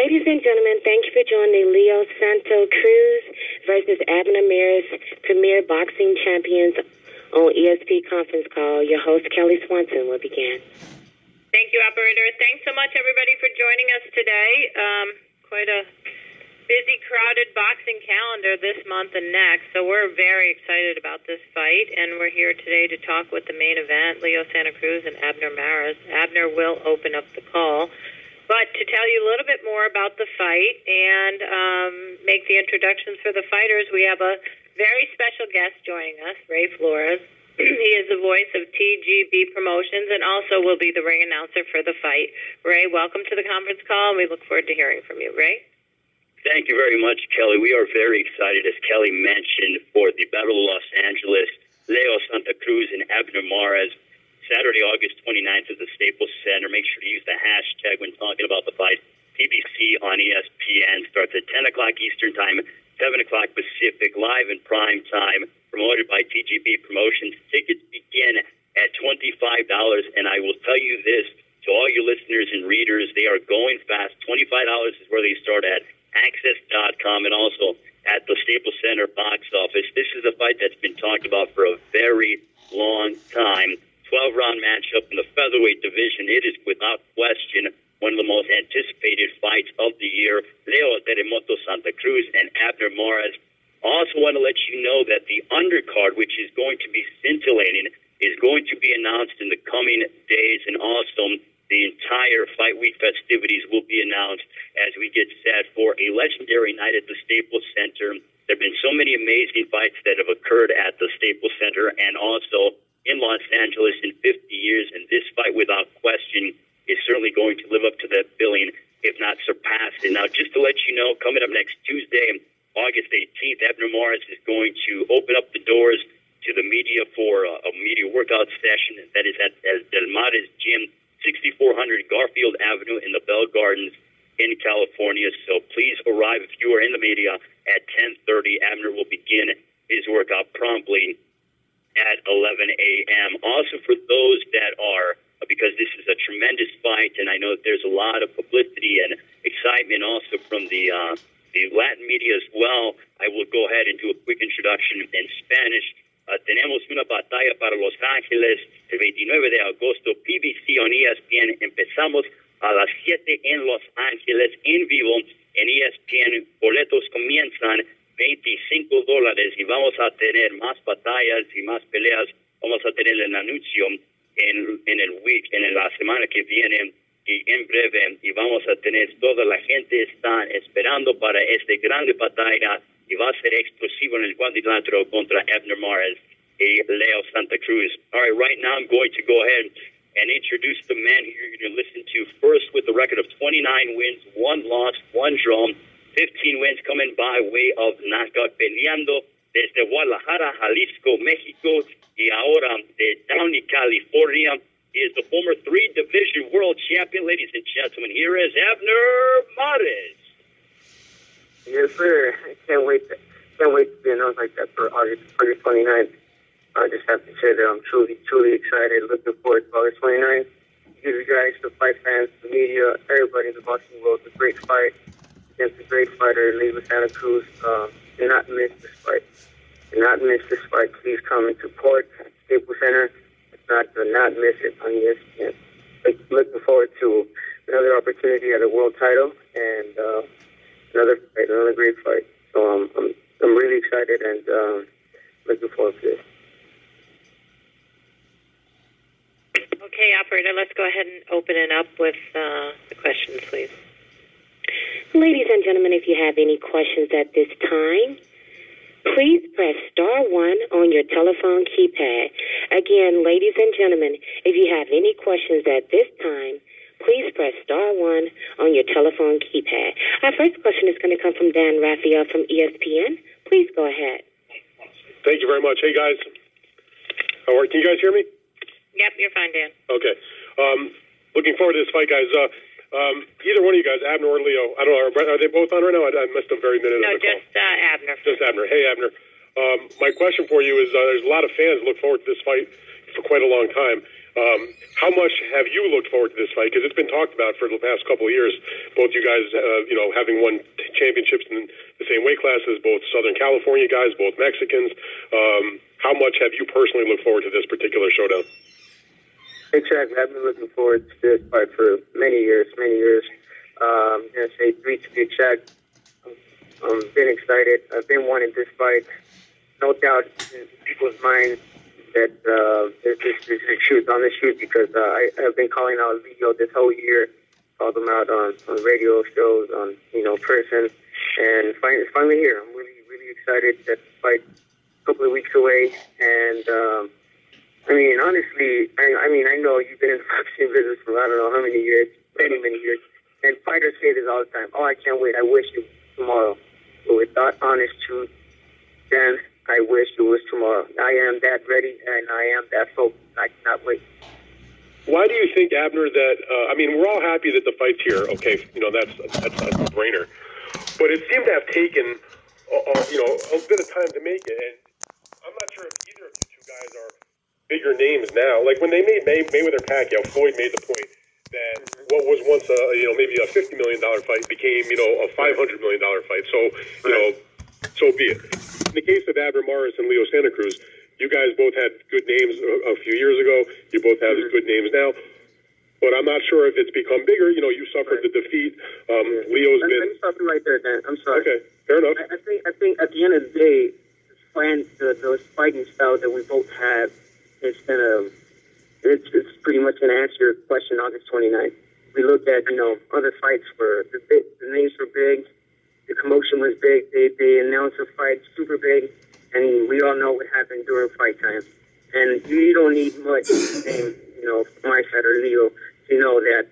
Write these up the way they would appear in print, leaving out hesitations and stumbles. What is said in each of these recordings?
Ladies and gentlemen, thank you for joining the Leo Santo Cruz versus Abner Premier Boxing Champions on ESP conference call. Your host, Kelly Swanson, will begin. Thank you, operator. Thanks so much, everybody, for joining us today. Quite a busy, crowded boxing calendar this month and next, so we're very excited about this fight, and we're here today to talk with the main event, Leo Santa Cruz and Abner Mares. Abner will open up the call. But to tell you a little bit more about the fight and make the introductions for the fighters, we have a very special guest joining us, Ray Flores. He is the voice of TGB Promotions and also will be the ring announcer for the fight. Ray, welcome to the conference call, and we look forward to hearing from you. Ray? Thank you very much, Kelly. We are very excited, as Kelly mentioned, for the Battle of Los Angeles, Leo Santa Cruz and Abner Mares. Saturday, August 29th at the Staples Center. Make sure to use the hashtag when talking about the fight. PBC on ESPN starts at 10 o'clock Eastern Time, 7 o'clock Pacific, live in prime time, promoted by TGB Promotions. Tickets begin at $25, and I will tell you this to all your listeners and readers, they are going fast. $25 is where they start at Access.com and also at the Staples Center box office. This is a fight that's been talked about for a very long time. 12-round matchup in the featherweight division. It is without question one of the most anticipated fights of the year. Leo Terremoto Santa Cruz and Abner Mares. Also want to let you know that the undercard, which is going to be scintillating, is going to be announced in the coming days, and also the entire Fight Week festivities will be announced as we get set for a legendary night at the Staples Center. There have been so many amazing fights that have occurred at the Staples Center and also in Los Angeles in 50 years, and this fight, without question, is certainly going to live up to that billing, if not surpass it. Now, just to let you know, coming up next Tuesday, August 18th, Abner Mares is going to open up the doors to the media for a media workout session that is at Del Mares Gym, 6400 Garfield Avenue in the Bell Gardens in California. So please arrive if you are in the media at 10:30. Abner will begin his workout promptly at 11 a.m. Also, for those that are, because this is a tremendous fight, and I know that there's a lot of publicity and excitement also from the Latin media as well, I will go ahead and do a quick introduction in Spanish. Tenemos una batalla para Los Ángeles el 29 de agosto, PBC on ESPN. Empezamos a las 7 en Los Ángeles en vivo en ESPN. Boletos comienzan $25 y vamos a tener más batallas y más peleas. Vamos a tener el anuncio en la semana que viene y en breve, y vamos a tener toda la gente está esperando para esta grande batalla y va a ser exclusivo en el cuadrilátero contra Abner Mares y Leo Santa Cruz. All right, right now I'm going to go ahead and introduce the man who you're going to listen to first with a record of 29 wins, 1 loss, 1 draw, 15 wins coming by way of knockout, peleando desde Guadalajara, Jalisco, Mexico, y ahora de Downey, California. He is the former 3-division world champion. Ladies and gentlemen, here is Abner Mares. Yes, sir. I can't wait to be announced like that for August 29th. I just have to say that I'm truly excited. Looking forward to August 29th. Give you guys, the fight fans, the media, everybody in the boxing world, a great fight against a great fighter, Leo Santa Cruz. Do not miss this fight. Do not miss this fight. Please come and support Staples Center. Do not miss it on ESPN. Looking forward to another opportunity at a world title and another great fight. So I'm really excited and looking forward to it. Okay, operator, let's go ahead and open it up with the questions, please. Ladies and gentlemen, if you have any questions at this time, please press star 1 on your telephone keypad. Again, ladies and gentlemen, if you have any questions at this time, please press star 1 on your telephone keypad. Our first question is going to come from Dan Raphael from ESPN. Please go ahead. Thank you very much. Hey, guys. How are you? Can you guys hear me? Yep, you're fine, Dan. Okay. Looking forward to this fight, guys. Either one of you guys, Abner or Leo, I don't know, are they both on right now? I missed a very minute of the call. No, just Abner. Just Abner. Hey, Abner. My question for you is there's a lot of fans look forward to this fight for quite a long time. How much have you looked forward to this fight? Because it's been talked about for the past couple of years. Both you guys, having won championships in the same weight classes, both Southern California guys, both Mexicans. How much have you personally looked forward to this particular showdown? Exactly. I've been looking forward to this fight for many years. I'm going to say 3 to be exact. I've been excited. I've been wanting this fight. No doubt in people's minds that there's a truth on this shoot, because I have been calling out Leo this whole year, called him out on radio shows, on person, and finally here. I'm really excited that the fight a couple of weeks away, and honestly, I know you've been in the boxing business for I don't know how many years, many years, and fighters say this all the time. Oh, I can't wait. I wish it was tomorrow. But with that honest truth, then I wish it was tomorrow. I am that ready, and I am that focused. I cannot wait. Why do you think, Abner, that, we're all happy that the fight's here. Okay, that's a no-brainer. But it seemed to have taken, a bit of time to make it. And I'm not sure if either of you two guys are bigger names now. Like when they made Mayweather-Pacquiao, Floyd made the point that what was once maybe a $50 million fight became, a $500 million fight. So, so be it. In the case of Abner Maris and Leo Santa Cruz, you guys both had good names a few years ago. You both have good names now. But I'm not sure if it's become bigger. You suffered the defeat. Leo's been... Let me stop you right there, Dan. I'm sorry. Okay, fair enough. I think at the end of the day, the fighting style that we both have, it's pretty much going to answer your question August 29th. We looked at, other fights where the names were big, the commotion was big, they announced a fight super big, and we all know what happened during fight time. And you don't need much name, my side or Leo, to know that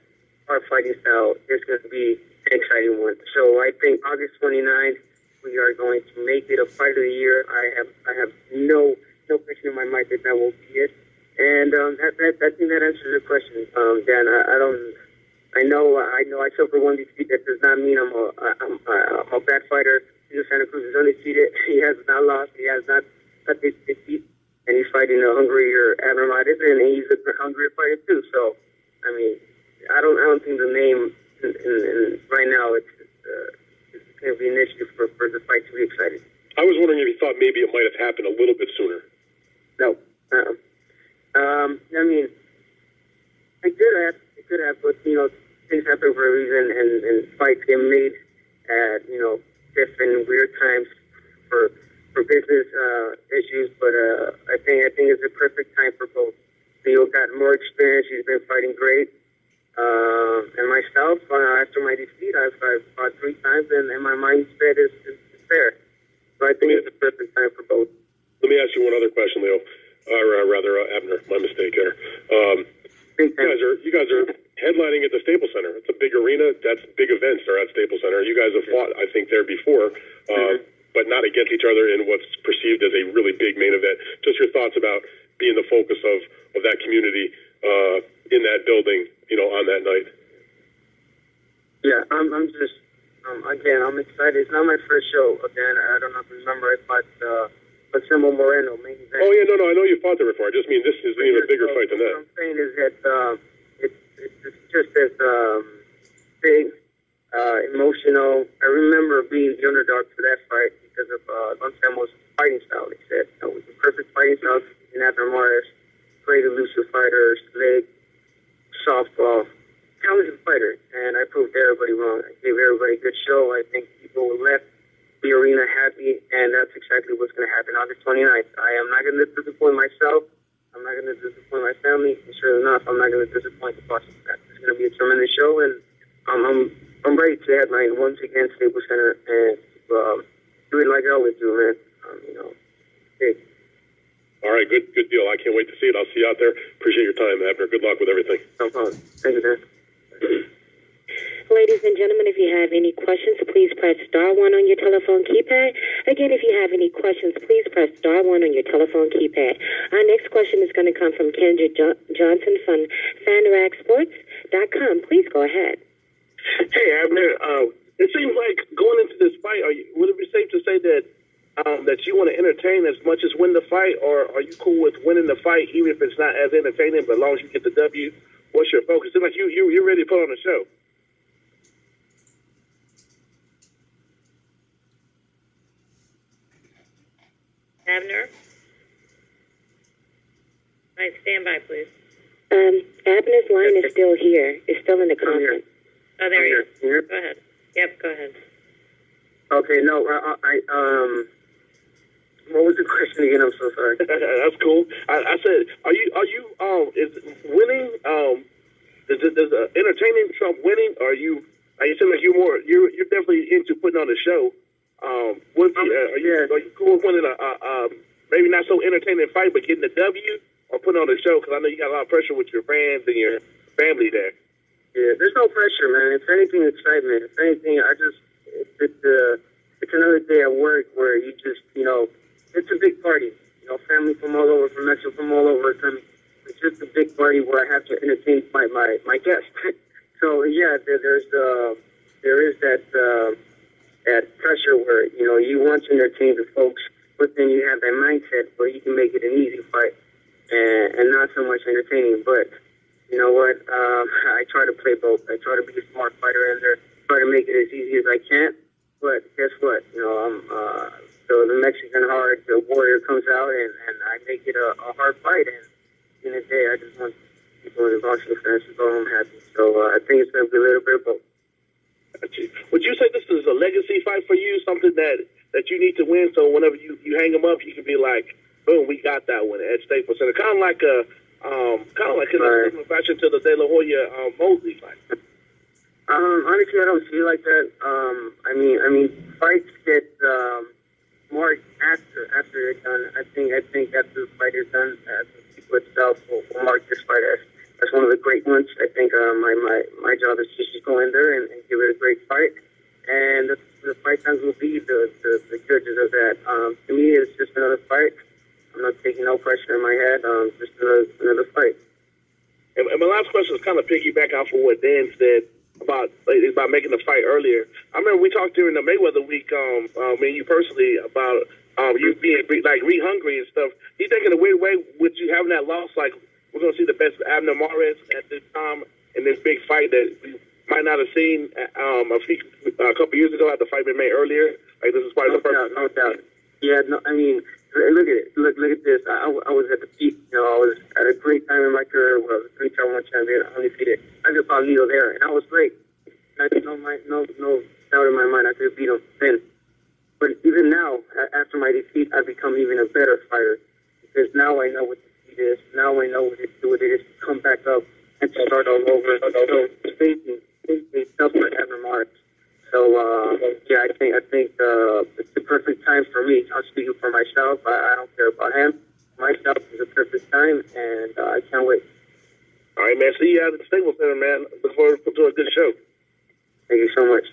our fighting style is going to be an exciting one. So I think August 29th, we are going to make it a fight of the year. I have no question in my mind that will be it. And I think that answers your question, Dan. I know I suffered one defeat. That does not mean I'm a bad fighter. Leo Santa Cruz is undefeated. He has not lost. He has not cut this defeat. And he's fighting a hungrier Abner Maris, and he's a hungrier fighter too. So, I don't think the name right now it's going to be an issue for the fight to be exciting. I was wondering if you thought maybe it might have happened a little bit sooner. No. It could have, but things happen for a reason, and fights get made at different weird times for business issues. But I think it's a perfect time for both. Leo got more experience; he's been fighting great. And myself, after my defeat, I've fought 3 times, and my mindset is there. So I think it's a perfect time for both. Let me ask you one other question, Leo. Or rather, Abner, my mistake there. You guys are headlining at the Staples Center. It's a big arena. That's big events are at Staples Center. You guys have fought, I think, there before, but not against each other in what's perceived as a really big main event. Just your thoughts about being the focus of that community in that building, on that night. Yeah, I'm just again, I'm excited. It's not my first show. Again, I don't know if you remember, I fought Maximo Moreno, main event. Oh, yeah, no, I know you fought there before. I just mean this is an even bigger fight than that. What I'm saying is that it's just as big, emotional. I remember being the underdog for that fight because of Maximo's fighting style. He said it was the perfect fighting style in Abner Maris. Great elusive fighter, slick, softball, talented fighter. And I proved everybody wrong. I gave everybody a good show. I think people left the arena happy, and that's exactly what's going to happen August 29th. I am not going to disappoint myself. I'm not going to disappoint my family. And sure enough, I'm not going to disappoint the Boston fans. It's going to be a tremendous show, and I'm ready to headline once again Staples Center and do it like I always do, man. Big. All right, good deal. I can't wait to see it. I'll see you out there. Appreciate your time, Abner. Good luck with everything. No problem. Thank you, man. Ladies and gentlemen, if you have any questions, please press *1 on your telephone keypad. Again, if you have any questions, please press *1 on your telephone keypad. Our next question is going to come from Kendra Johnson from FanRagSports.com. Please go ahead. Hey, Abner. It seems like going into this fight, would it be safe to say that that you want to entertain as much as win the fight? fight, or are you cool with winning the fight, even if it's not as entertaining, but as long as you get the W? What's your focus? It's like you're ready to put on a show. Abner? All right, stand by, please. Abner's line is still here. It's still in the conference. Oh, there you Here. go. Go ahead. Yep, go ahead. Okay, no, what was the question again? I'm so sorry. That's cool. I said, are you is winning does entertaining Trump winning? Or are you seem like you're definitely into putting on a show? Are you cool with winning a maybe not so entertaining fight, but getting the W, or putting on a show? Because I know you got a lot of pressure with your fans and your family there. Yeah, there's no pressure, man. If anything, excitement. If anything, it's another day at work where you just, it's a big party. Family from all over, from Mexico, from all over. It's just a big party where I have to entertain my guests. So yeah, there is that pressure where you want to entertain the folks, but then you have that mindset where you can make it an easy fight and not so much entertaining. But you know what? I try to play both. I try to be a smart fighter in there, try to make it as easy as I can. But guess what? So the Mexican heart, the warrior comes out, and I make it a hard fight. And in the day, I just want people in the boxing fans to go home happy. So I think it's going to be a little bit of both. Would you say this is a legacy fight for you? Something that you need to win, so whenever you hang them up, you can be like, boom, we got that one at Staples Center. Kind of like a similar fashion to the De La Hoya Mosley fight. Honestly, I don't see it like that. I mean, fights get marked after they're done. I think after the fight is done, the people itself will mark this fight as one of the great ones. I think my job is just to go in there and give it a great fight, and the fight times will be the judges of that. To me, it's just another fight. I'm not taking no pressure in my head. Just another fight. And my last question is kind of piggyback off of what Dan said about making the fight earlier. I remember we talked during the Mayweather week, me and you personally, about you being like re-hungry and stuff. Do you think in a weird way, with you having that loss, like we're going to see the best Abner Mares at this time in this big fight that we might not have seen a couple years ago, had the fight been made earlier? Like this is probably no doubt. Yeah, no, I mean, look at it. Look at this. I was at the peak. I was at a great time in my career. Where I was a 3-time world champion, undefeated. I just saw Leo there, and I was great. I had no doubt in my mind I could beat him then. But even now, after my defeat, I've become even a better fighter, because now I know what defeat is. Now I know what it is to come back up and to start all over. So facing tough for Abner Mares. So yeah, I think it's the perfect time for me. I'm speaking for myself. I don't care about him. Myself is the perfect time, and I can't wait. All right, man. See you at the Staples Center, man. Look forward to a good show. Thank you so much.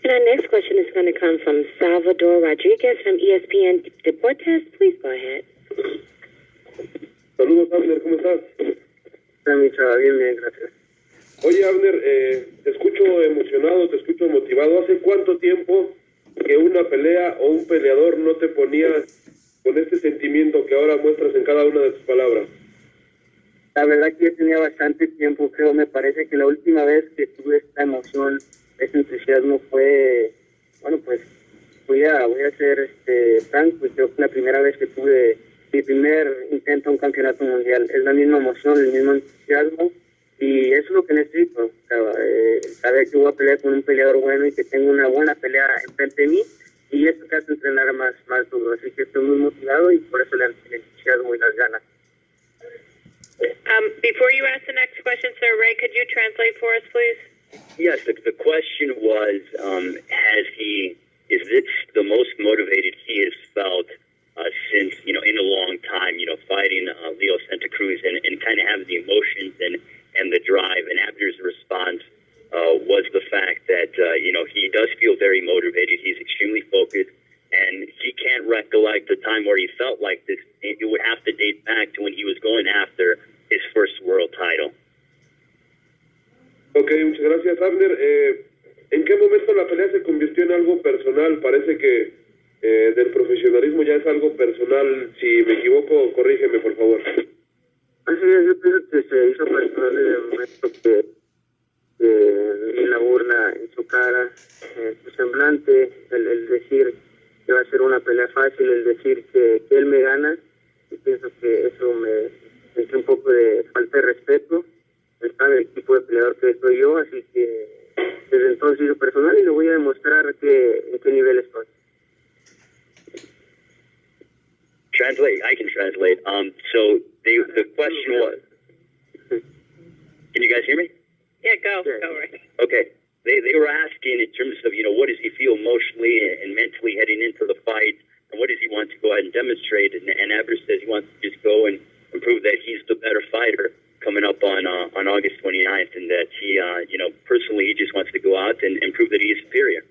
And our next question is going to come from Salvador Rodriguez from ESPN Deportes. Please go ahead. Saludos, Abner. ¿Cómo estás? Bien, gracias. Oye, Abner, te escucho emocionado, te escucho motivado. ¿Hace cuánto tiempo que una pelea o un peleador no te ponía con este sentimiento que ahora muestras en cada una de tus palabras? La verdad que yo tenía bastante tiempo, creo. Me parece que la última vez que tuve esta emoción, ese entusiasmo fue, pues voy a ser franco, creo que la primera vez que tuve mi primer intento a un campeonato mundial. Es la misma emoción, el mismo entusiasmo. Y eso es lo que necesito, saber que voy a pelear con un peleador bueno y que tengo una buena pelea enfrente de mí, y eso te hace entrenar más duro. Así que estoy muy motivado y por eso le entusiasmo y las ganas. Before you ask the next question, Sir Ray, could you translate for us, please? Yes, the question was, is this the most motivated he has felt since, in a long time, fighting Leo Santa Cruz and kind of having the emotions and the drive. And Abner's response was the fact that, he does feel very motivated. He's extremely focused, and he can't recollect the time where he felt like this. It would have to date back to when he was going after his first world title. Ok, muchas gracias, Abner. ¿En qué momento la pelea se convirtió en algo personal? Parece que del profesionalismo ya es algo personal. Si me equivoco, corrígeme, por favor. Así es, yo pienso que se hizo personal desde el momento que vi la burla en su cara, su semblante, el decir que va a ser una pelea fácil, el decir que él me gana. Y pienso que eso me hizo un poco de falta de respeto. Él sabe el tipo de peleador que soy yo, así que desde entonces hizo personal y le voy a demostrar en qué nivel estoy. Translate. I can translate. So the question was, can you guys hear me? Yeah, go right. Okay. They were asking in terms of, what does he feel emotionally and mentally heading into the fight, and what does he want to go ahead and demonstrate? And Abner says he wants to just go and prove that he's the better fighter coming up on August 29th, and that he, personally, he just wants to go out and prove that he is superior.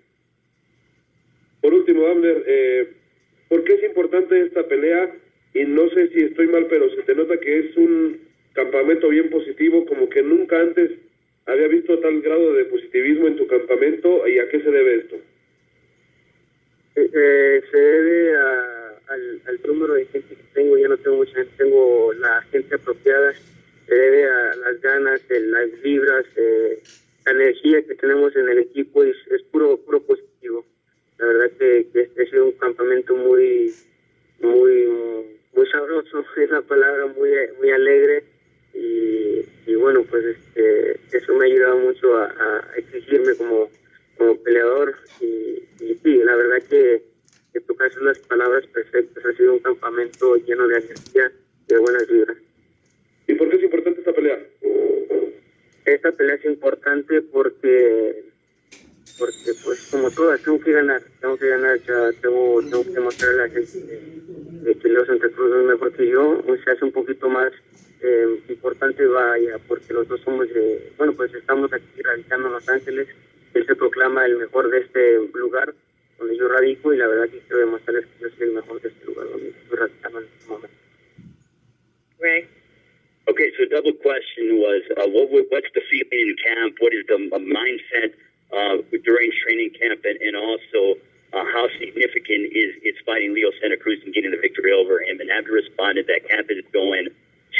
Por último, Abner, ¿por qué es importante esta pelea? Y no sé si estoy mal, pero se te nota que es un campamento bien positivo, como que nunca antes había visto tal grado de positivismo en tu campamento. ¿Y a qué se debe esto? Se debe al número de gente que tengo. Ya no tengo mucha gente, tengo la gente apropiada. Se debe a las ganas, las vibras, la energía que tenemos en el equipo. Es puro positivo. La verdad que este ha sido un campamento muy sabroso, es la palabra, muy alegre. Y bueno, pues eso me ha ayudado mucho a exigirme como peleador. Y sí, la verdad que tocaste las palabras perfectas. Ha sido un campamento lleno de energía y de buenas vibras. ¿Y por qué es importante esta pelea? Esta pelea es importante porque pues como todas tengo que ganar, ya tengo que demostrarle a la gente que Leo Santa Cruz es mejor que yo. Se hace un poquito más importante, vaya, porque los dos somos pues estamos aquí radicando en Los Ángeles. Él se proclama el mejor de este lugar donde yo radico, y la verdad que quiero demostrarles que yo soy el mejor de este lugar donde estoy radicando en este momento. Right. Okay, so double question was, what's the feeling in camp? What is the mindset during training camp, and also how significant is fighting Leo Santa Cruz and getting the victory over him? And Abner responded that camp is going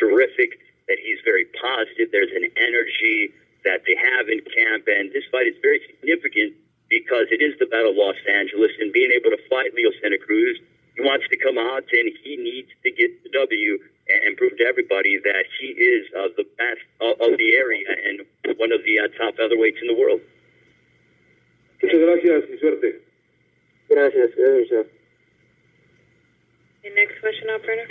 terrific, that he's very positive. There's an energy that they have in camp, and this fight is very significant because it is the Battle of Los Angeles, and being able to fight Leo Santa Cruz, he wants to come out and he needs to get the W and prove to everybody that he is the best of the area and one of the top featherweights in the world. Muchas gracias y suerte. Gracias. Okay, next question, operator.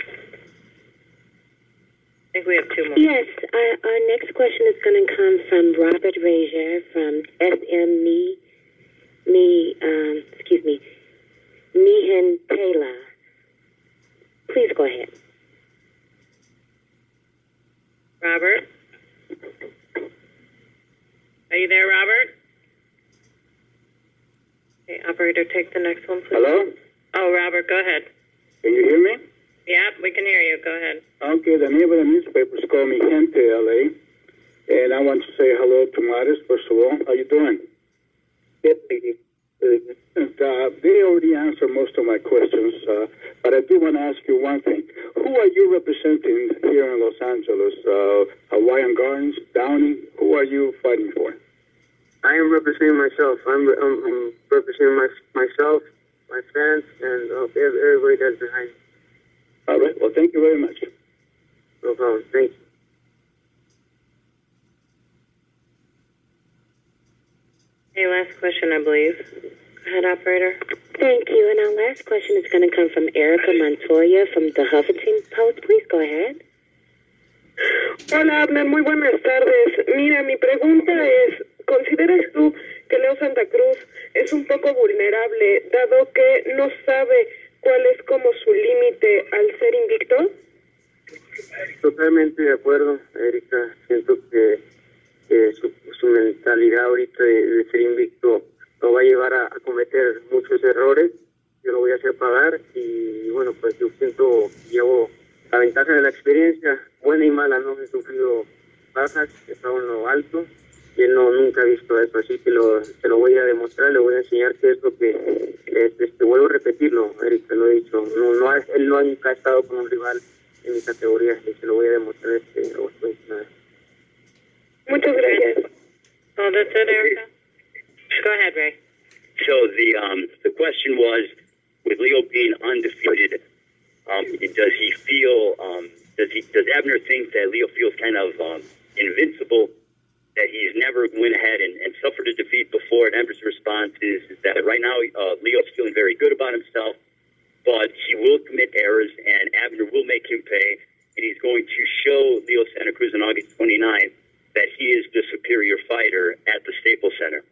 I think we have two more. Yes, our next question is going to come from Robert Razier from Espn Meehan Taylor. Please go ahead. Robert? Are you there, Robert? Okay, operator, take the next one, please. Hello? Oh, Robert, go ahead. Can you hear me? Yeah, we can hear you. Go ahead. Okay, the name of the newspapers call me Gente LA, and I want to say hello to Maris, first of all. How you doing? Good, thank you. And, they already answered most of my questions, but I do want to ask you one thing. Who are you representing here in Los Angeles? Hawaiian Gardens, Downey? Who are you fighting for? I am representing myself. I'm representing myself, my fans, and everybody that's behind me. All right. Well, thank you very much. No problem. Thank you. Hey, last question, I believe. Go ahead, operator. Thank you. And our last question is going to come from Erica Montoya from the Huffington Post. Please go ahead. Hola, Abner. Muy buenas tardes. Mira, mi pregunta es, ¿consideras tú que Leo Santa Cruz es un poco vulnerable, dado que no sabe cuál es como su límite al ser invicto? Totalmente de acuerdo, Erika. Siento que su mentalidad ahorita de ser invicto lo va a llevar a cometer muchos errores. Yo lo voy a hacer pagar, y bueno, pues yo siento que llevo la ventaja de la experiencia, buena y mala. No he sufrido bajas, he estado en lo alto, él no nunca ha visto eso, así que se lo voy a demostrar, le voy a enseñar qué es lo que vuelvo a repetirlo, Eric, te lo he dicho, él nunca ha estado con un rival en mi categoría, y se lo voy a demostrar agosto 29. Muchas gracias. Oh, that's it, Erica? Go ahead, Ray. So the question was, with Leo being undefeated, does he feel does Abner think that Leo feels kind of invincible, that he's never went ahead and suffered a defeat before? And Abner's response is that right now Leo's feeling very good about himself, but he will commit errors, and Abner will make him pay, and he's going to show Leo Santa Cruz on August 29th that he is the superior fighter at the Staples Center.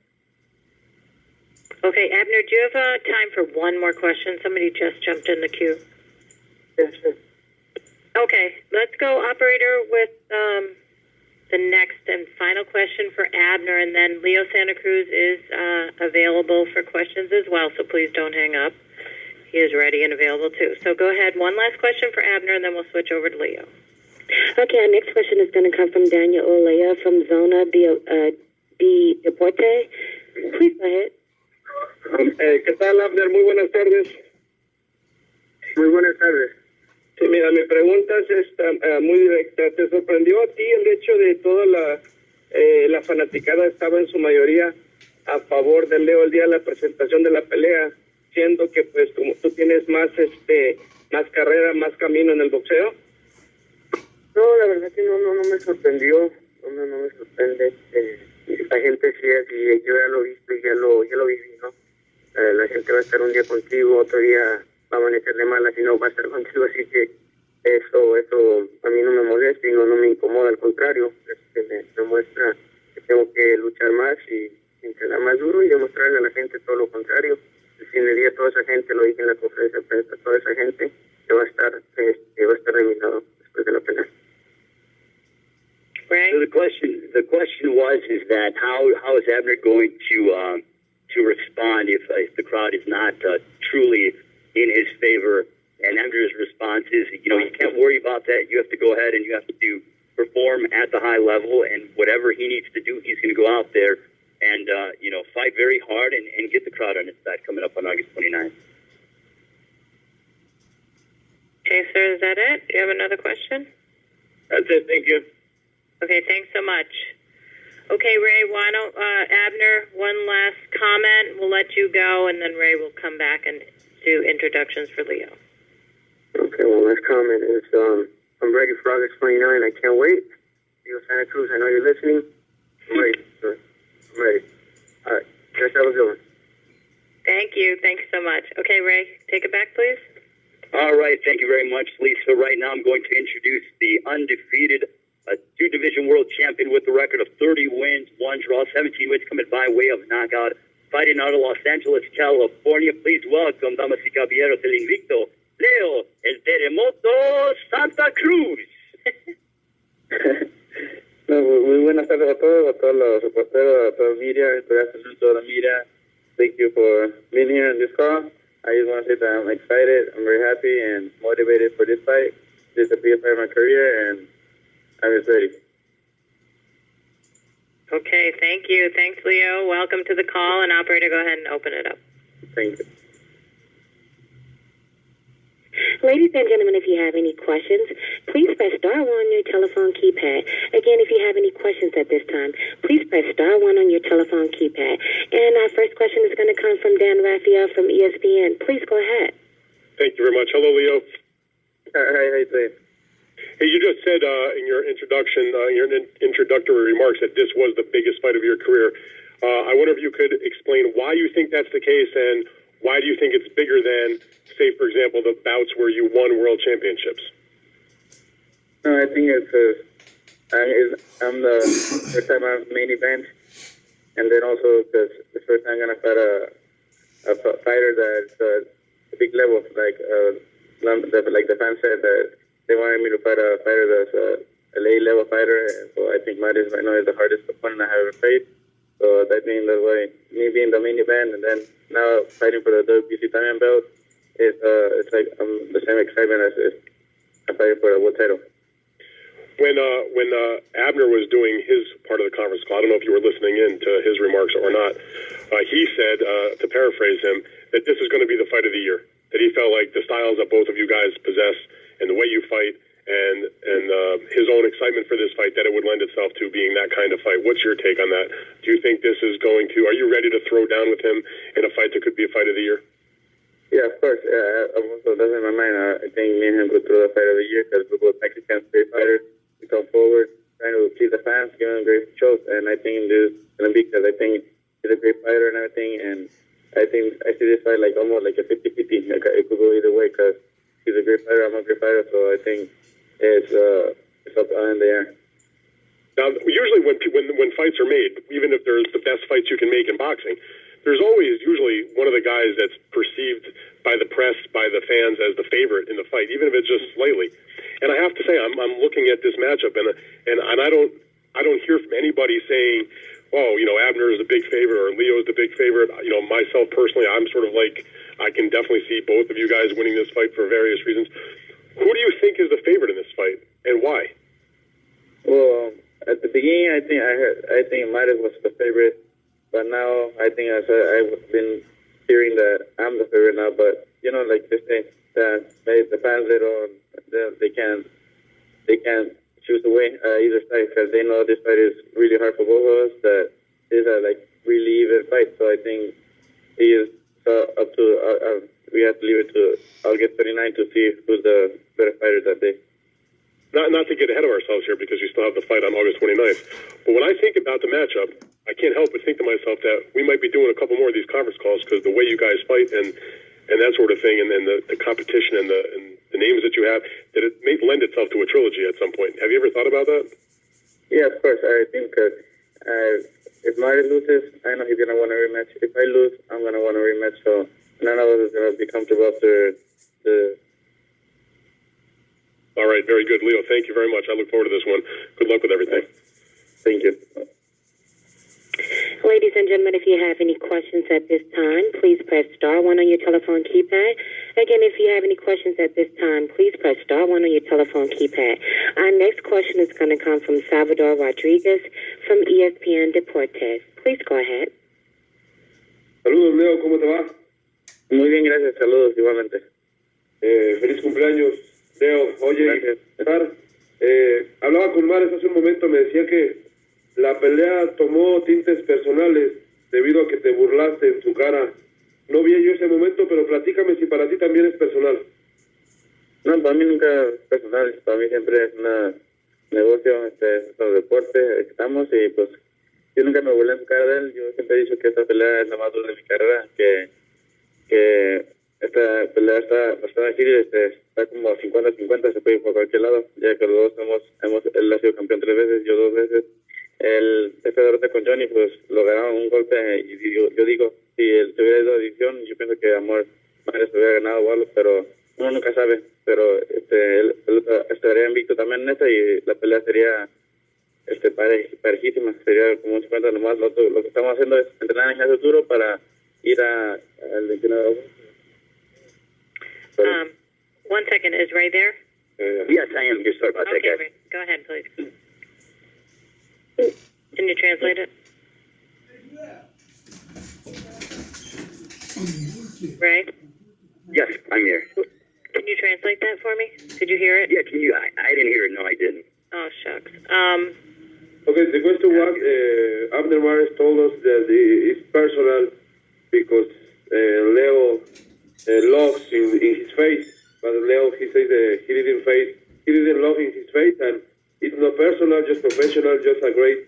Okay, Abner, do you have time for one more question? Somebody just jumped in the queue. Yes, sir. Okay, let's go, operator, with the next and final question for Abner, and then Leo Santa Cruz is available for questions as well, so please don't hang up. He is ready and available too. So go ahead, one last question for Abner, and then we'll switch over to Leo. Okay, our next question is going to come from Daniel Olea from Zona de Deporte. Please go ahead. ¿Qué tal, Abner? Muy buenas tardes. Muy buenas tardes. Sí, mira, mi pregunta es muy directa. ¿Te sorprendió a ti el hecho de toda la fanaticada estaba en su mayoría a favor de Leo el día de la presentación de la pelea, siendo que pues como tú tienes más carrera, más camino en el boxeo? No, la verdad que no me sorprendió, no me sorprende. La gente sí es, y yo ya lo he visto y ya lo viví, ¿no? La gente va a estar un día contigo, otro día va a amanecer de malas y no va a estar contigo, así que eso a mí no me molesta y no me incomoda, al contrario, me muestra que tengo que luchar más y entrenar más duro y demostrarle a la gente todo lo contrario. El fin del día toda esa gente, lo dije en la conferencia de prensa, toda esa gente que va a estar de mi lado después de la pelea. Right. So the question was that how is Abner going to respond if the crowd is not truly in his favor? And Abner's response is, you can't worry about that. You have to go ahead and you have to perform at the high level, and whatever he needs to do, he's going to go out there and fight very hard and get the crowd on his side coming up on August 29th. Okay, sir, is that it? Do you have another question? That's it. Thank you. Okay, thanks so much. Okay, Ray, why don't Abner, one last comment. We'll let you go, and then Ray will come back and do introductions for Leo. Okay, well, last comment is I'm ready for August 29. I can't wait. Leo Santa Cruz, I know you're listening. I'm ready, sir. I'm ready. All right, guys, have a good one. Thank you. Thanks so much. Okay, Ray, take it back, please. All right, thank you very much, Lisa. Right now I'm going to introduce the undefeated two-division world champion with a record of 30 wins, 1 draw, 17 wins coming by way of knockout, fighting out of Los Angeles, California. Please welcome, damas y caballeros, el invicto, Leo, el terremoto, Santa Cruz. Muy buenas tardes a todos los reporteros, a toda la media. Good afternoon to all the media. Thank you for being here on this call. I just want to say that I'm excited, I'm very happy, and motivated for this fight. This is the biggest fight of my career, and I'm just ready. Okay, thank you. Thanks, Leo. Welcome to the call, and operator, go ahead and open it up. Thank you. Ladies and gentlemen, if you have any questions, please press star 1 on your telephone keypad. Again, if you have any questions at this time, please press star 1 on your telephone keypad. And our first question is going to come from Dan Raphael from ESPN. Please go ahead. Thank you very much. Hello, Leo. Hi, how you doing? Hey, you just said in your introduction, your introductory remarks, that this was the biggest fight of your career. I wonder if you could explain why you think that's the case, and why do you think it's bigger than, say, for example, the bouts where you won world championships? No, I think I'm the first time I'm main event, and then also because the first time I'm gonna fight a fighter that's a big level, like the fan said that they wanted me to fight a fighter that's a late level fighter, and so I think Maris right now is the hardest opponent I have ever faced. So I think that's why me being the main event and then now fighting for the WBC diamond belt it's like the same excitement as I'm fighting for the world title. When Abner was doing his part of the conference call. I don't know if you were listening in to his remarks or not. He said, to paraphrase him, that this is going to be the fight of the year. That he felt like the styles that both of you guys possess and the way you fight and his own excitement for this fight, that it would lend itself to being that kind of fight. What's your take on that? Do you think this is going to, are you ready to throw down with him in a fight that could be a fight of the year? Yeah, of course. Also, that's in my mind. I think me and him could throw the fight of the year because we're both Mexicans, great fighters. We come forward, trying to please the fans, give them great shows, and I think this is going to be because I think he's a great fighter and everything, and I think I see this fight like almost like a 50-50. Like, it could go either way because he's a great fighter, I'm a great fighter, so I think it's up in the air. Now, usually when fights are made, even if they're the best fights you can make in boxing, there's always usually one of the guys that's perceived by the press, by the fans as the favorite in the fight, even if it's just slightly. And I have to say, I'm looking at this matchup, and I don't hear from anybody saying, "Oh, Abner is the big favorite," or "Leo is the big favorite." Myself personally, I'm sort of like, I can definitely see both of you guys winning this fight for various reasons. Who do you think is the favorite in this fight, and why? Well, at the beginning, I think Mares was the favorite. But now I think I've been hearing that I'm the favorite now. But like they say that the fans they can't choose the way either side because they know this fight is really hard for both of us. That these are like really even fights. So I think he is up to. We have to leave it to August 29 to see who's the better fighter that day. Not to get ahead of ourselves here because you still have the fight on August 29th. But when I think about the matchup, I can't help but think to myself that we might be doing a couple more of these conference calls because the way you guys fight and that sort of thing, and then the competition and the names that you have, that it may lend itself to a trilogy at some point. Have you ever thought about that? Yeah, of course. I think if Mario loses, I know he's going to want a rematch. If I lose, I'm going to want a rematch. So none of us is going to be comfortable after the... All right, very good. Leo, thank you very much. I look forward to this one. Good luck with everything. Thank you. Ladies and gentlemen, if you have any questions at this time, please press star one on your telephone keypad. Again, if you have any questions at this time, please press star one on your telephone keypad. Our next question is going to come from Salvador Rodriguez from Espn Deportes. Please go ahead. Saludos, Leo. ¿Cómo te va? Muy bien, gracias. Saludos, igualmente. Feliz cumpleaños, Leo. Oye, hablaba con Mares hace un momento, me decía que la pelea tomó tintes personales debido a que te burlaste en su cara. No vi yo ese momento, pero platícame si para ti también es personal. No, para mí nunca es personal. Para mí siempre es un negocio, es un deporte. Estamos y pues yo nunca me burlé en su cara de él. Yo siempre he dicho que esta pelea es la más dura de mi carrera, que esta pelea está bastante difícil, está como 50-50, se puede ir por cualquier lado, ya que los dos él ha sido campeón 3 veces, yo 2 veces. Esta derrota con Johnny, pues lo ganaron un golpe y yo digo, si él se hubiera ido a división, yo pienso que Mares se hubiera ganado o algo, pero uno nunca sabe. Pero él estaría invicto también en esta y la pelea sería parejísima, sería como un 50 nomás. Lo que estamos haciendo es entrenar en gimnasio duro para ir al 29 de agosto. 1 second, is Ray there? Yes, I am here. Sorry about that, guys. Ray, go ahead, please. Can you translate it? Ray? Yes, I'm here. Can you translate that for me? Did you hear it? Yeah, can you? I didn't hear it. No, I didn't. Oh, shucks. Okay, the question was, Abner Mares told us that it's personal because Leo lost in his face, but Leo, he says he didn't love in his face, and it's not personal, just professional, just a great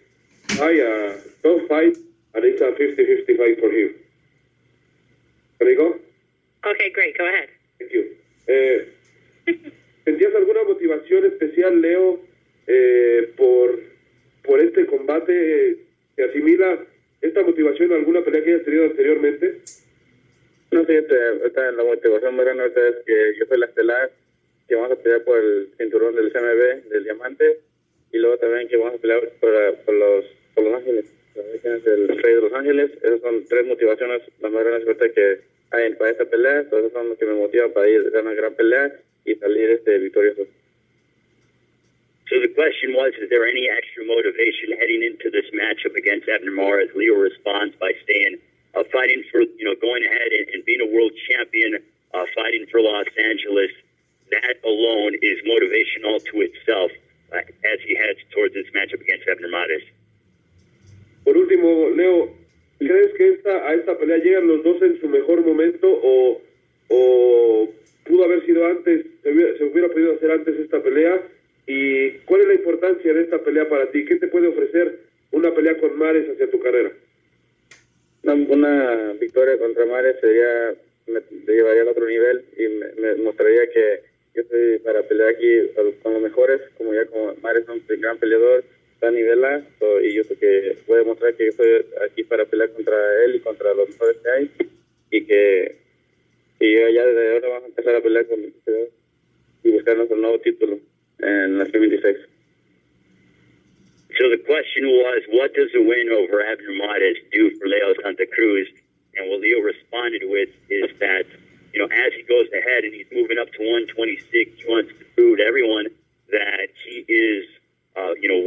fight, a tough fight, and it's a 50-50 fight for him. Can I go? Okay, great. Go ahead. Thank you. ¿Sentías alguna motivación especial, Leo, por este combate? ¿Se asimila esta motivación a alguna pelea que hayas tenido anteriormente? No, sí, la motivación más grande es que yo soy la estelar, que vamos a pelear por el cinturón del CMB, del diamante, y luego también que vamos a pelear por Los Ángeles, el rey de Los Ángeles. Esas son 3 motivaciones las más grandes que hay para esta pelea. Entonces son los que me motivan para ir a una gran pelea y salir victorioso. So the question was, is there any extra motivation heading into Abner Mares. Leo responds by saying, fighting for, going ahead and being a world champion, fighting for Los Angeles, that alone is motivational to itself as he heads towards this matchup against Abner Mares. Por último, Leo, ¿crees que a esta pelea llegan los dos en su mejor momento o pudo haber sido antes, se hubiera podido hacer antes esta pelea? ¿Y cuál es la importancia de esta pelea para ti? ¿Qué te puede ofrecer una pelea con Mares hacia tu carrera? Una victoria contra Mares me llevaría al otro nivel y me mostraría que yo estoy para pelear aquí con los mejores, como Mares es un gran peleador, está a nivel A, y yo creo que voy a demostrar que yo estoy aquí para pelear contra él y contra los mejores que hay, y ya desde ahora vamos a empezar a pelear con y buscar nuestro nuevo título en la 26. So the question was, what does the win over Abner Mares do for Leo Santa Cruz? And what Leo responded with is that, as he goes ahead and he's moving up to 126, he wants to prove to everyone that he is,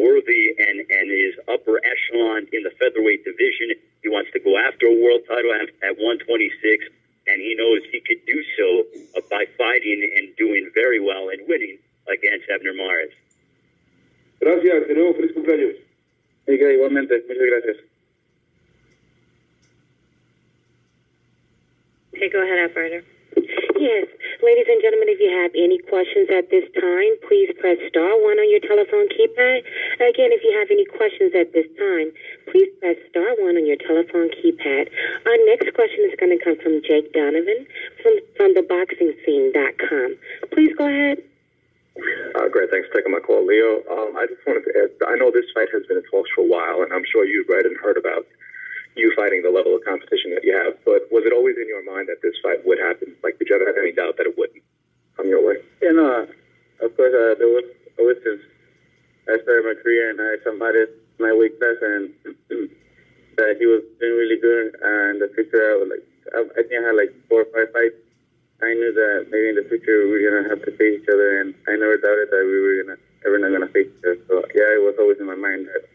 worthy and is upper echelon in the featherweight division. He wants to go after a world title at 126, and he knows he could do so by fighting and doing very well and winning against Abner Mares. Gracias, de nuevo, feliz cumpleaños. Igualmente, muchas gracias. Okay, go ahead, operator. Yes, ladies and gentlemen, if you have any questions at this time, please press star 1 on your telephone keypad. Again, if you have any questions at this time, please press star 1 on your telephone keypad. Our next question is going to come from Jake Donovan from theboxingscene.com. Please go ahead. Great, thanks for taking my call, Leo. I just wanted to ask, I know this fight has been in talks for a while, and I'm sure you've read and heard about you fighting the level of competition that you have, but was it always in your mind that this fight would happen? Like, did you ever have any doubt that it wouldn't come your way? Yeah, no, of course, there was always since I started my career and I somebody my weight class, and that he was doing really good, and the future, I think I had like 4 or 5 fights. I knew that maybe in the future we were going to have to face each other, and I never doubted that we were ever not going to face each other. So, yeah, it was always in my mind that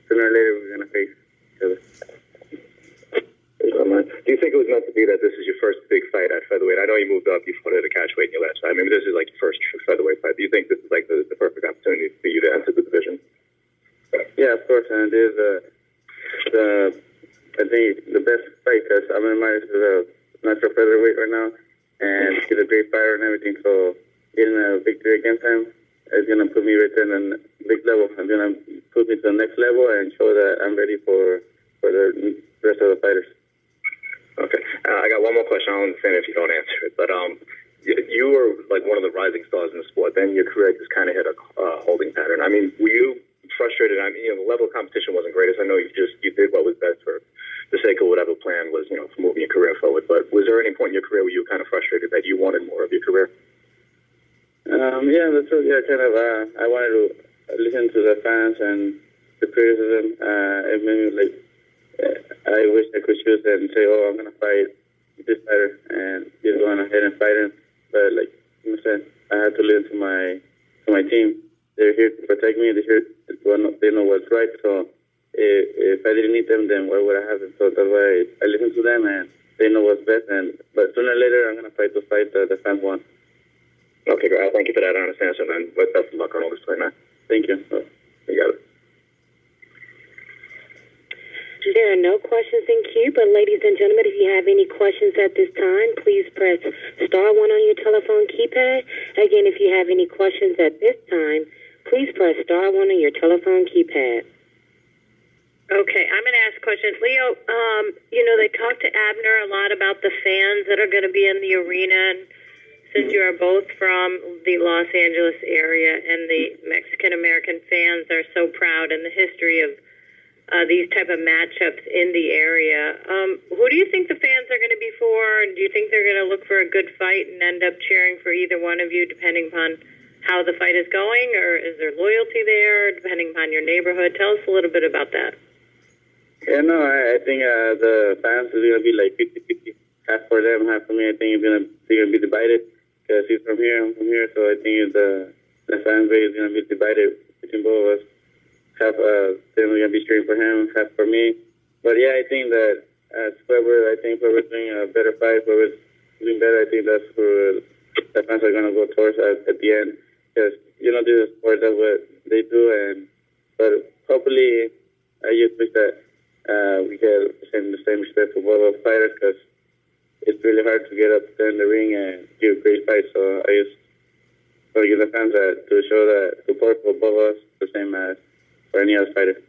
sooner or later we were going to face each other. Do you think it was meant to be that this is your first big fight at featherweight? I know you moved up, you fought at a catchweight in your last fight. I mean, this is like your first featherweight fight. Do you think this is like the perfect opportunity for you to enter the division? Yeah, of course, and it is I think the best fight, because Abner Mares is a natural featherweight right now, and he's a great fighter and everything, so getting a victory against him is going to put me right there on the big level. It's going to put me to the next level and show that I'm ready for the rest of the fighters. Okay. I got one more question. I don't understand if you don't answer it, but you were like one of the rising stars in the sport. Then your career just kind of hit a holding pattern. I mean, were you frustrated? I mean, the level of competition wasn't great. As I know you did what was best for the sake of whatever plan was, for moving your career forward. But was there any point in your career where you were kind of frustrated that you wanted more of your career? Yeah, that's true. Yeah, kind of. I wanted to listen to the fans and the criticism. It made me like. I wish I could choose and say, "Oh, I'm gonna fight this fighter," and just go ahead and fight him. But like I said, I had to listen to my team. They're here to protect me. They know what's right. So if I didn't need them, then why would I have them? So that's why I listen to them, and they know what's best. But sooner or later, I'm gonna fight the fight that the fans want. Okay, great. Thank you for that honest answer, man. But best of luck on all this fight, man. Thank you. You got it. There are no questions in queue, but ladies and gentlemen, if you have any questions at this time, please press star 1 on your telephone keypad. Again, if you have any questions at this time, please press star 1 on your telephone keypad. Okay, I'm going to ask questions. Leo, they talked to Abner a lot about the fans that are going to be in the arena, and since you are both from the Los Angeles area and the Mexican-American fans are so proud in the history of these type of matchups in the area. Who do you think the fans are going to be for? And do you think they're going to look for a good fight and end up cheering for either one of you, depending upon how the fight is going? Or is there loyalty there, depending upon your neighborhood? Tell us a little bit about that. Yeah, no, I think the fans is going to be like 50-50. Half for them, half for me. I think they're going to be divided because he's from here, I'm from here. So I think the fan base is going to be divided between both of us. half then we're gonna be cheering for him, half for me. But yeah, I think that whoever's doing a better fight, whoever's doing better, I think that's who the fans are gonna go towards at the end. Because this is sport, that's what they do, but hopefully I just wish that we get the same respect for both of fighters, because it's really hard to get up there in the ring and give great fights. So I just want to give the fans to show that support for both of us the same as for any other fighter.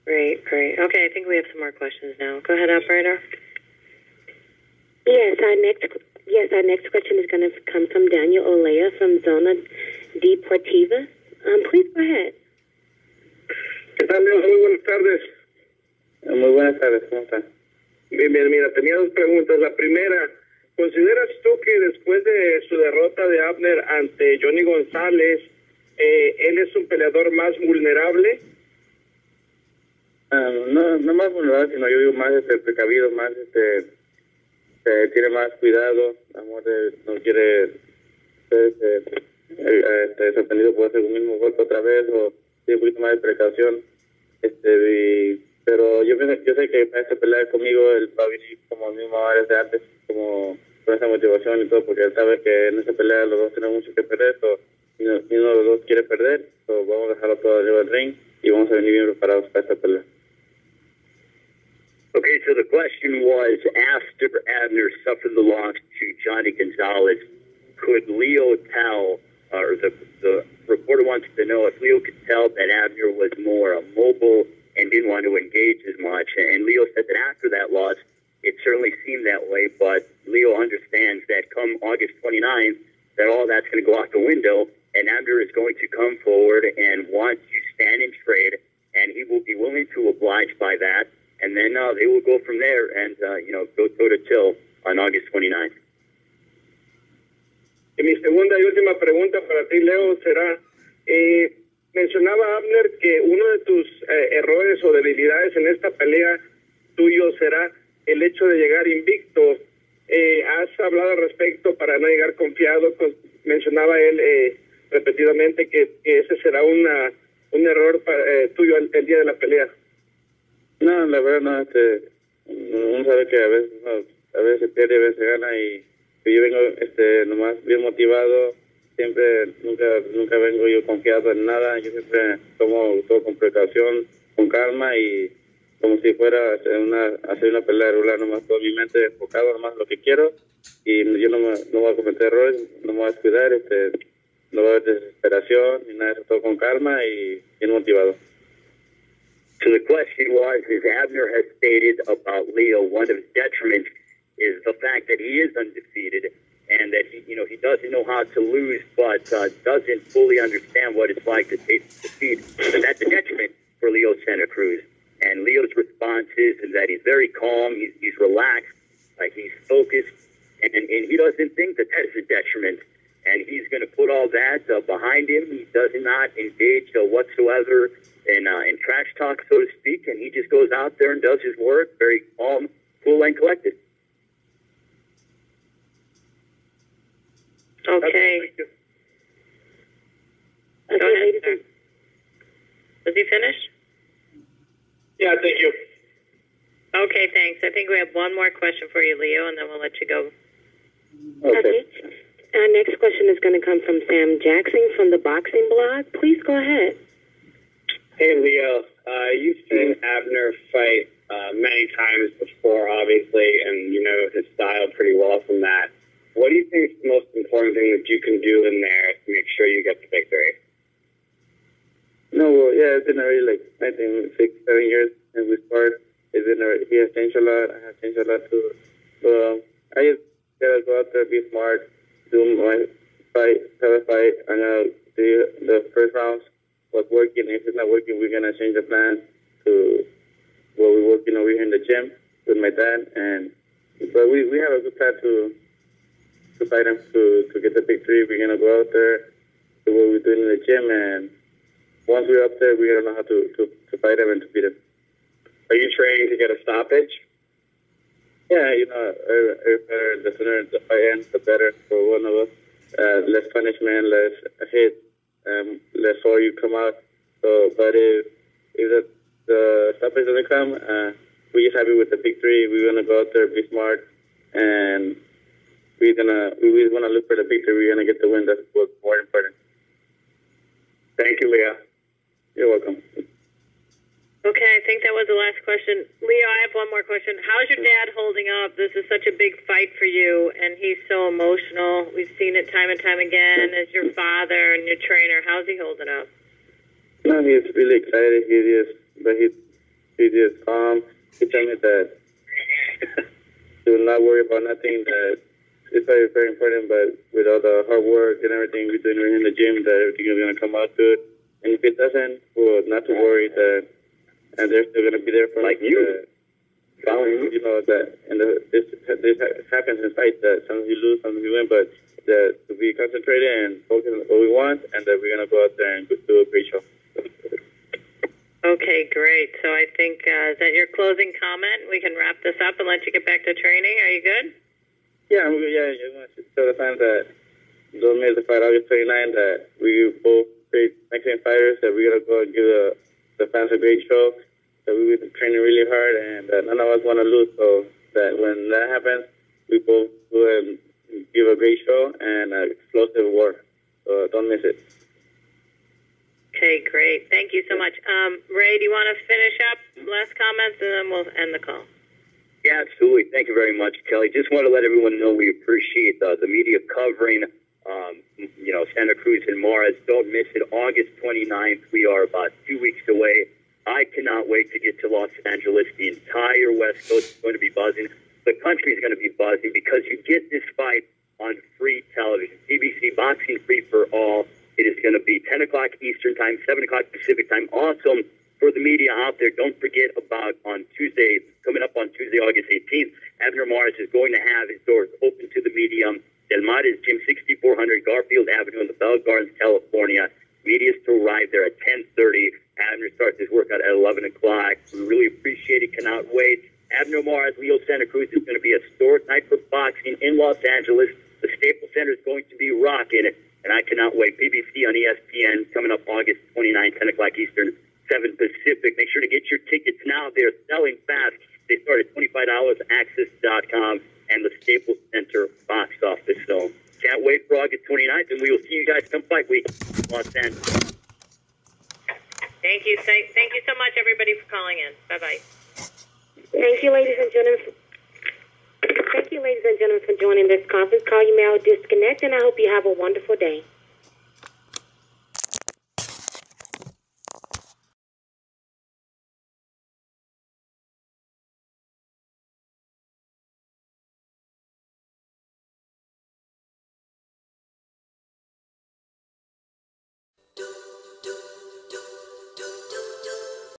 Great. Okay, I think we have some more questions now. Go ahead, operator. Yes, our next question is going to come from Daniel Olea from Zona Deportiva. Please go ahead. ¿Qué tal, Leo? Muy buenas tardes. Muy buenas tardes, ¿cómo están? Bien, mira, tenía dos preguntas. La primera, ¿consideras tú que después de su derrota de Abner ante Johnny González, él es un peleador más vulnerable? No más vulnerable, sino yo digo más precavido, más tiene más cuidado, amor, no quiere ser sorprendido por hacer un mismo golpe otra vez, o tiene un poquito más de precaución. Pero yo sé que para esta pelea conmigo él va a venir como mismo ahora de antes, como con esa motivación y todo, porque él sabe que en esta pelea los dos tenemos mucho que perder, y uno de los dos quiere perder, vamos a dejarlo todo arriba del ring y vamos a venir bien preparados para esta pelea. Okay, so the question was, after Abner suffered the loss to Johnny Gonzalez, could Leo tell, or the reporter wants to know if Leo could tell that Abner was more mobile and didn't want to engage as much. And Leo said that after that loss, it certainly seemed that way, but Leo understands that come August 29th, that all that's going to go out the window, and Abner is going to come forward and want to stand in trade, and he will be willing to oblige by that. And then they will go from there and, go toe-to-toe on August 29th. Y mi segunda y última pregunta para ti, Leo, será, mencionaba Abner que uno de tus errores o debilidades en esta pelea tuyo será el hecho de llegar invicto. ¿Has hablado al respecto para no llegar confiado? Mencionaba él repetidamente que ese será un error tuyo el día de la pelea. No, la verdad no, uno sabe que a veces se pierde, a veces gana, y yo vengo nomás bien motivado, nunca vengo yo confiado en nada, yo siempre tomo todo con precaución, con calma, y como si fuera hacer una pelea regular, nomás toda mi mente enfocado, nomás lo que quiero, y yo no voy a cometer errores, no me voy a descuidar, no va a haber desesperación, ni nada, todo con calma y bien motivado. So the question was, as Abner has stated about Leo, one of his detriments is the fact that he is undefeated and that he doesn't know how to lose, but doesn't fully understand what it's like to taste defeat. So that's a detriment for Leo Santa Cruz. And Leo's response is that he's very calm, he's relaxed, he's focused, and he doesn't think that is a detriment. And he's going to put all that behind him. He does not engage whatsoever in trash talk, so to speak, and he just goes out there and does his work, very calm, cool, and collected. Okay. Go ahead. Was he finished? Yeah, thank you. Okay, thanks. I think we have one more question for you, Leo, and then we'll let you go. Okay. Our next question is going to come from Sam Jackson from the Boxing Blog. Please go ahead. Hey, Leo. You've seen Abner fight many times before, obviously, and you know his style pretty well from that. What do you think is the most important thing that you can do in there to make sure you get the victory? No, well, yeah, it's been already 6, 7 years since we started. He has changed a lot. I have changed a lot too. So I just gotta go out there, be smart, do my fight, and the first rounds was working. If it's not working, we're gonna change the plan to what we're working over here in the gym with my dad. But we have a good plan to fight him to get the victory. We're gonna go out there, do what we're doing in the gym, and once we're up there, we're gonna know how to fight him and to beat him. Are you training to get a stoppage? Yeah, the sooner the fight ends, the better for one of us. Less punishment, less hit, less sore you come out. So, but if the stoppage doesn't come, we're just happy with the victory. We're gonna go out there, be smart, and we wanna look for the victory. We're gonna get the win. That's what's more important. Thank you, Leah. You're welcome. Okay, I think that was the last question. Leo, I have one more question. How's your dad holding up? This is such a big fight for you, and he's so emotional. We've seen it time and time again as your father and your trainer. How's he holding up? No, he's really excited. He's just calm. He told me that to not worry about nothing, that it's very, very important, but with all the hard work and everything we're doing in the gym, that everything is going to come out good. And if it doesn't, well, not to worry, that and they're still going to be there for like you. You know, that and this happens in fights, that sometimes you lose, sometimes you win, but that to be concentrated and focus on what we want, and that we're going to go out there and do a great show. Okay, great. So I think, is that your closing comment? We can wrap this up and let you get back to training. Are you good? Yeah, I'm good. Yeah, I want to tell the fans that don't miss the fight August 29th, that we both great Mexican fighters, that we're going to go and give the fans a great show, that we've been training really hard, and that none of us want to lose, so that when that happens, we both go and give a great show and an explosive war. So don't miss it. Okay, great. Thank you so much. Ray, do you want to finish up? Last comments, and then we'll end the call. Yeah, absolutely. Thank you very much, Kelly. Just want to let everyone know we appreciate the media covering, Santa Cruz and Morris. Don't miss it. August 29th. We are about 2 weeks away. I cannot wait to get to Los Angeles. The entire West Coast is going to be buzzing. The country is going to be buzzing because you get this fight on free television. ABC Boxing Free for All. It is going to be 10 o'clock Eastern Time, 7 o'clock Pacific Time. Awesome for the media out there. Don't forget about on Tuesday, coming up on Tuesday, August 18th, Abner Morris is going to have his doors open to the media. Del Mar is Gym 6400 Garfield Avenue in the Bell Gardens, California. Media is to arrive there at 10:30. Abner starts his workout at 11 o'clock. We really appreciate it. Cannot wait. Abner Morris, Leo Santa Cruz is going to be a historic night for boxing in Los Angeles. The Staples Center is going to be rocking it. And I cannot wait. BBC on ESPN coming up August 29th, 10 o'clock Eastern, 7 Pacific. Make sure to get your tickets now. They're selling fast. They start at $25, access.com, and the Staples Center box office. So can't wait for August 29th, and we will see you guys come fight week in Los Angeles. Thank you. Thank you so much, everybody, for calling in. Bye-bye. Thank you, ladies and gentlemen. Thank you, ladies and gentlemen, for joining this conference call. You may all disconnect, and I hope you have a wonderful day. Do